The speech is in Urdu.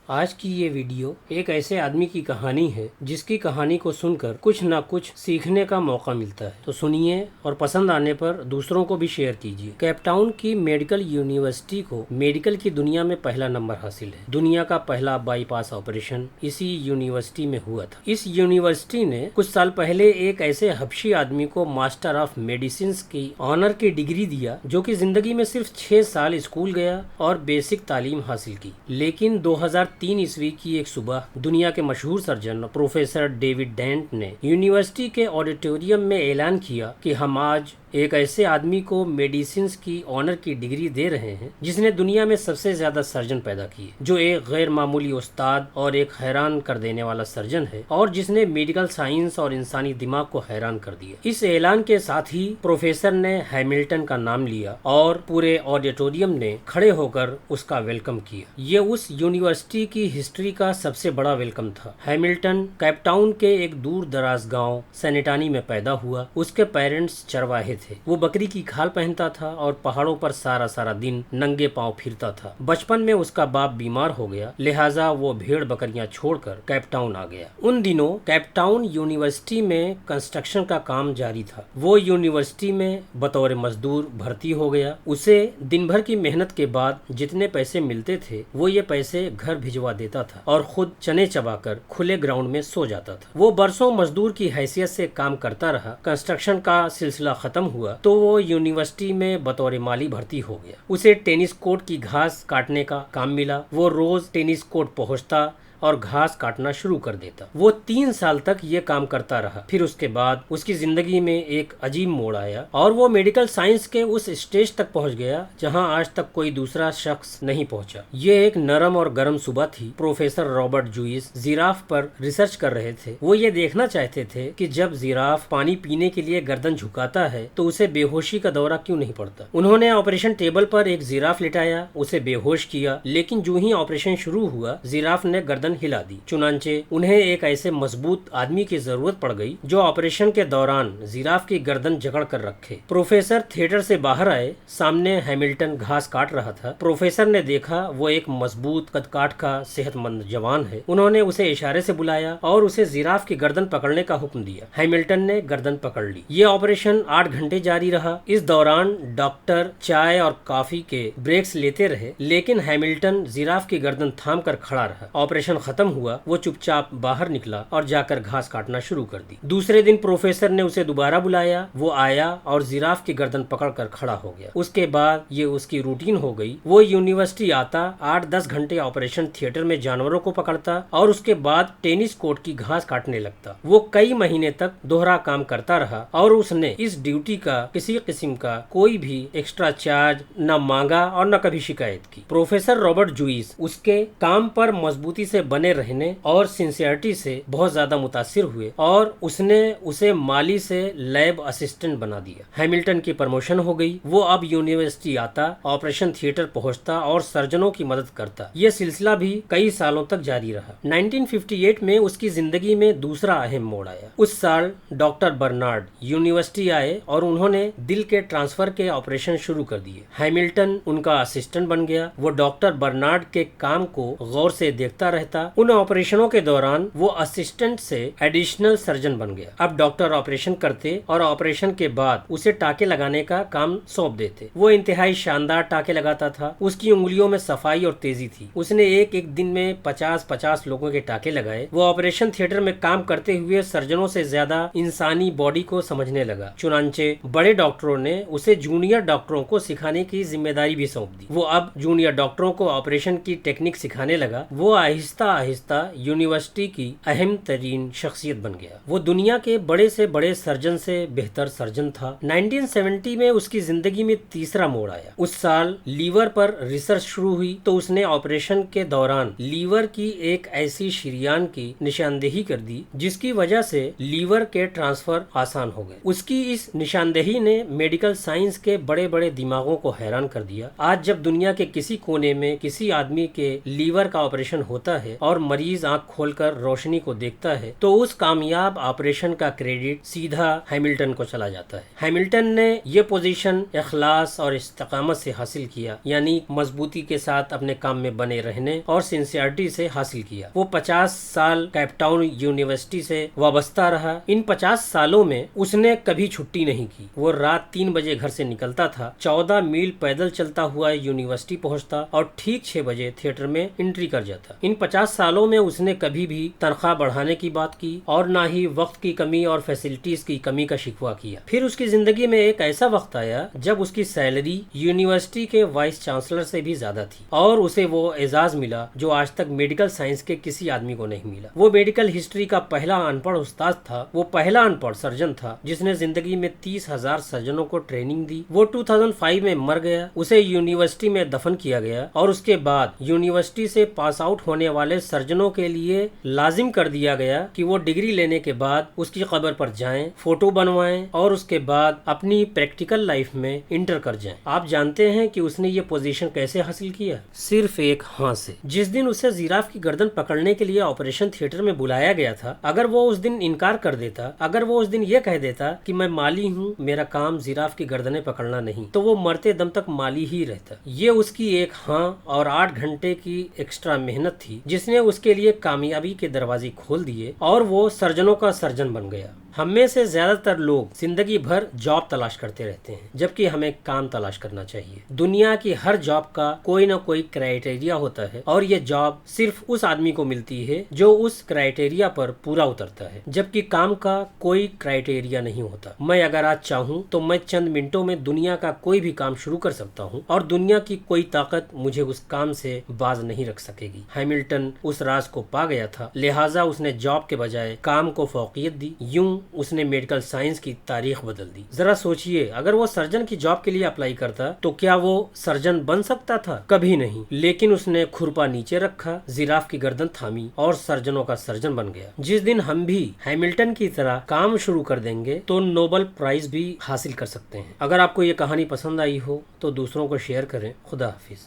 آج کی یہ ویڈیو ایک ایسے آدمی کی کہانی ہے جس کی کہانی کو سن کر کچھ نہ کچھ سیکھنے کا موقع ملتا ہے، تو سنیے اور پسند آنے پر دوسروں کو بھی شیئر کیجیے۔ کیپ ٹاؤن کی میڈیکل یونیورسٹی کو میڈیکل کی دنیا میں پہلا نمبر حاصل ہے۔ دنیا کا پہلا بائی پاس آپریشن اسی یونیورسٹی میں ہوا تھا۔ اس یونیورسٹی نے کچھ سال پہلے ایک ایسے حبشی آدمی کو ماسٹر آف میڈیسنز کی آنر کی ڈگری دیا جو کہ زندگی میں صرف 6 سال اسکول گیا اور بیسک تعلیم حاصل کی، لیکن 2003 عیسوی کی ایک صبح دنیا کے مشہور سرجن پروفیسر ڈیوڈ ڈینٹ نے یونیورسٹی کے آڈیٹوریم میں اعلان کیا کہ ہم آج ایک ایسے آدمی کو میڈیسنز کی آنر کی ڈگری دے رہے ہیں جس نے دنیا میں سب سے زیادہ سرجن پیدا کیے، جو ایک غیر معمولی استاد اور ایک حیران کر دینے والا سرجن ہے اور جس نے میڈیکل سائنس اور انسانی دماغ کو حیران کر دیا۔ اس اعلان کے ساتھ ہی پروفیسر نے ہیملٹن کا نام لیا اور پورے آڈیٹوریم نے کھڑے ہو کر اس کا ویلکم کیا۔ یہ اس یونیورسٹی کی ہسٹری کا سب سے بڑا ویلکم تھا۔ ہیملٹن کیپ ٹاؤن کے ایک دور دراز گاؤں سینٹانی میں پیدا ہوا۔ اس کے پیرنٹس چرواہے تھے۔ وہ بکری کی کھال پہنتا تھا اور پہاڑوں پر سارا دن ننگے پاؤں پھرتا تھا۔ بچپن میں اس کا باپ بیمار ہو گیا، لہٰذا وہ بھیڑ بکریاں چھوڑ کر کیپ ٹاؤن آ گیا۔ ان دنوں کیپ ٹاؤن یونیورسٹی میں کنسٹرکشن کا کام جاری تھا۔ وہ یونیورسٹی میں بطور مزدور بھرتی ہو گیا۔ اسے دن بھر کی محنت کے بعد جتنے پیسے ملتے تھے وہ یہ پیسے گھر بھجوا دیتا تھا اور خود چنے چبا کر کھلے گراؤنڈ میں سو جاتا تھا۔ وہ برسوں مزدور کی حیثیت سے کام کرتا رہا۔ کنسٹرکشن کا سلسلہ ختم ہوا تو وہ یونیورسٹی میں بطور مالی بھرتی ہو گیا۔ اسے ٹینس کورٹ کی گھاس کاٹنے کا کام ملا۔ وہ روز ٹینس کورٹ پہنچتا اور گھاس کاٹنا شروع کر دیتا۔ وہ 3 سال تک یہ کام کرتا رہا۔ پھر اس کے بعد اس کی زندگی میں ایک عجیب موڑ آیا اور وہ میڈیکل سائنس کے اس اسٹیج تک پہنچ گیا جہاں آج تک کوئی دوسرا شخص نہیں پہنچا۔ یہ ایک نرم اور گرم صبح تھی۔ پروفیسر رابرٹ جوئس زیراف پر ریسرچ کر رہے تھے۔ وہ یہ دیکھنا چاہتے تھے کہ جب زیراف پانی پینے کے لیے گردن جھکاتا ہے تو اسے بے ہوشی کا دورہ کیوں نہیں پڑتا۔ انہوں نے آپریشن ٹیبل پر ایک زیراف لٹایا، اسے بے ہوش کیا، لیکن جو ہی آپریشن شروع ہوا زیراف نے گردن ہلا دی۔ چنانچہ انہیں ایک ایسے مضبوط آدمی کی ضرورت پڑ گئی جو آپریشن کے دوران زیراف کی گردن جکڑ کر رکھے۔ پروفیسر تھیٹر سے باہر آئے۔ سامنے ہیملٹن گھاس کاٹ رہا تھا۔ پروفیسر نے دیکھا وہ ایک مضبوط قد کاٹ کا صحت مند جوان ہے۔ انہوں نے اسے اشارے سے بلایا اور اسے زیراف کی گردن پکڑنے کا حکم دیا۔ ہیملٹن نے گردن پکڑ لی۔ یہ آپریشن 8 گھنٹے جاری رہا۔ اس دوران ڈاکٹر چائے اور کافی کے بریکس لیتے رہے، لیکن ہیملٹن زیراف کی گردن تھام کر کھڑا رہا۔ آپریشن ختم ہوا۔ وہ چپ چاپ باہر نکلا اور جا کر گھاس کاٹنا شروع کر دی۔ دوسرے دن پروفیسر نے اسے دوبارہ بلایا۔ وہ آیا اور زیراف کی گردن پکڑ کر کھڑا ہو گیا۔ اس کے بعد یہ اس کی روٹین ہو گئی۔ وہ یونیورسٹی آتا، 8-10 گھنٹے آپریشن تھیٹر میں جانوروں کو پکڑتا اور اس کے بعد ٹینس کورٹ کی گھاس کاٹنے لگتا۔ وہ کئی مہینے تک دوہرا کام کرتا رہا اور اس نے اس ڈیوٹی کا کسی قسم کا کوئی بھی ایکسٹرا چارج نہ مانگا اور نہ کبھی شکایت کی۔ پروفیسر رابرٹ جوئس اس کے کام پر مضبوطی سے بنے رہنے اور سنسیئرٹی سے بہت زیادہ متاثر ہوئے اور اس نے اسے مالی سے لیب اسسٹنٹ بنا دیا۔ ہیملٹن کی پروموشن ہو گئی۔ وہ اب یونیورسٹی آتا، آپریشن تھیٹر پہنچتا اور سرجنوں کی مدد کرتا۔ یہ سلسلہ بھی کئی سالوں تک جاری رہا۔ 1958 میں اس کی زندگی میں دوسرا اہم موڑ آیا۔ اس سال ڈاکٹر برنارڈ یونیورسٹی آئے اور انہوں نے دل کے ٹرانسفر کے آپریشن شروع کر دیے۔ ہیملٹن ان کا اسسٹنٹ بن گیا۔ وہ ڈاکٹر برنارڈ کے کام کو غور سے دیکھتا رہتا۔ ان آپریشنوں کے دوران وہ اسسٹنٹ سے ایڈیشنل سرجن بن گیا۔ اب ڈاکٹر آپریشن کرتے اور آپریشن کے بعد اسے ٹانکے لگانے کا کام سونپ دیتے۔ وہ انتہائی شاندار ٹانکے لگاتا تھا۔ اس کی انگلیوں میں صفائی اور تیزی تھی۔ اس نے ایک دن میں 50 لوگوں کے ٹانکے لگائے۔ وہ آپریشن تھیٹر میں کام کرتے ہوئے سرجنوں سے زیادہ انسانی باڈی کو سمجھنے لگا۔ چنانچہ بڑے ڈاکٹروں نے اسے جونیئر ڈاکٹروں کو سکھانے کی ذمہ داری بھی سونپ دی۔ وہ اب جونیئر ڈاکٹروں کو آپریشن کی ٹیکنیک سکھانے لگا۔ وہ آہستہ یونیورسٹی کی اہم ترین شخصیت بن گیا۔ وہ دنیا کے بڑے سے بڑے سرجن سے بہتر سرجن تھا۔ 1970 میں اس کی زندگی میں تیسرا موڑ آیا۔ اس سال لیور پر ریسرچ شروع ہوئی تو اس نے آپریشن کے دوران لیور کی ایک ایسی شریان کی نشاندہی کر دی جس کی وجہ سے لیور کے ٹرانسفر آسان ہو گئے۔ اس کی اس نشاندہی نے میڈیکل سائنس کے بڑے بڑے دماغوں کو حیران کر دیا۔ آج جب دنیا کے کسی کونے میں کسی آدمی کے لیور کا آپریشن ہوتا ہے اور مریض آنکھ کھول کر روشنی کو دیکھتا ہے تو اس کامیاب آپریشن کا کریڈٹ سیدھا ہیملٹن کو چلا جاتا ہے۔ ہیملٹن نے یہ پوزیشن اخلاص اور استقامت سے حاصل کیا، یعنی مضبوطی کے ساتھ اپنے کام میں بنے رہنے اور سنسیئرٹی سے حاصل کیا۔ وہ 50 سال کیپ ٹاؤن یونیورسٹی سے وابستہ رہا۔ ان 50 سالوں میں اس نے کبھی چھٹی نہیں کی۔ وہ رات 3 بجے گھر سے نکلتا تھا، 14 میل پیدل چلتا ہوا یونیورسٹی پہنچتا اور ٹھیک 6 بجے تھیٹر میں انٹری کر جاتا۔ ان 50 سالوں میں اس نے کبھی بھی تنخواہ بڑھانے کی بات کی اور نہ ہی وقت کی کمی اور فیسلٹیز کی کمی کا شکوہ کیا۔ پھر اس کی زندگی میں ایک ایسا وقت آیا جب اس کی سیلری یونیورسٹی کے وائس چانسلر سے بھی زیادہ تھی اور اسے وہ اعزاز ملا جو آج تک میڈیکل سائنس کے کسی آدمی کو نہیں ملا۔ وہ میڈیکل ہسٹری کا پہلا ان پڑھ استاد تھا، وہ پہلا ان پڑھ سرجن تھا جس نے زندگی میں 30,000 سرجنوں کو ٹریننگ دی۔ وہ 2005 میں مر گیا، اسے یونیورسٹی میں دفن کیا گیا اور اس کے بعد یونیورسٹی سے پاس آؤٹ ہونے والے سرجنوں کے لیے لازم کر دیا گیا کہ وہ ڈگری لینے کے بعد اس کی قبر پر جائیں، فوٹو بنوائیں اور اس کے بعد اپنی پریکٹیکل لائف میں انٹر کر جائیں۔ آپ جانتے ہیں کہ اس نے یہ پوزیشن کیسے حاصل کیا؟ صرف ایک ہاں سے۔ جس دن اسے زیراف کی گردن پکڑنے کے لیے آپریشن تھیٹر میں بلایا گیا تھا، اگر وہ اس دن انکار کر دیتا، اگر وہ اس دن یہ کہہ دیتا کہ میں مالی ہوں، میرا کام زیراف کی گردنیں پکڑنا نہیں، تو وہ مرتے دم تک مالی ہی رہتا۔ یہ اس کی ایک ہاں اور 8 گھنٹے کی ایکسٹرا محنت تھی جس نے اس کے لیے کامیابی کے دروازے کھول دیے اور وہ سرجنوں کا سرجن بن گیا۔ ہم میں سے زیادہ تر لوگ زندگی بھر جاب تلاش کرتے رہتے ہیں جبکہ ہمیں کام تلاش کرنا چاہیے۔ دنیا کی ہر جاب کا کوئی نہ کوئی کرائیٹیریا ہوتا ہے اور یہ جاب صرف اس آدمی کو ملتی ہے جو اس کرائیٹیریا پر پورا اترتا ہے، جبکہ کام کا کوئی کرائیٹیریا نہیں ہوتا۔ میں اگر آج چاہوں تو میں چند منٹوں میں دنیا کا کوئی بھی کام شروع کر سکتا ہوں اور دنیا کی کوئی طاقت مجھے اس کام سے باز نہیں رکھ سکے گی۔ ہیملٹن اس راز کو پا گیا تھا، لہٰذا اس نے جاب کے بجائے کام کو فوقیت دی۔ یوں اس نے میڈیکل سائنس کی تاریخ بدل دی۔ ذرا سوچئے، اگر وہ سرجن کی جاب کے لیے اپلائی کرتا تو کیا وہ سرجن بن سکتا تھا؟ کبھی نہیں، لیکن اس نے کھرپا نیچے رکھا، زیراف کی گردن تھامی اور سرجنوں کا سرجن بن گیا۔ جس دن ہم بھی ہیملٹن کی طرح کام شروع کر دیں گے تو نوبل پرائز بھی حاصل کر سکتے ہیں۔ اگر آپ کو یہ کہانی پسند آئی ہو تو دوسروں کو شیئر کریں۔ خدا حافظ۔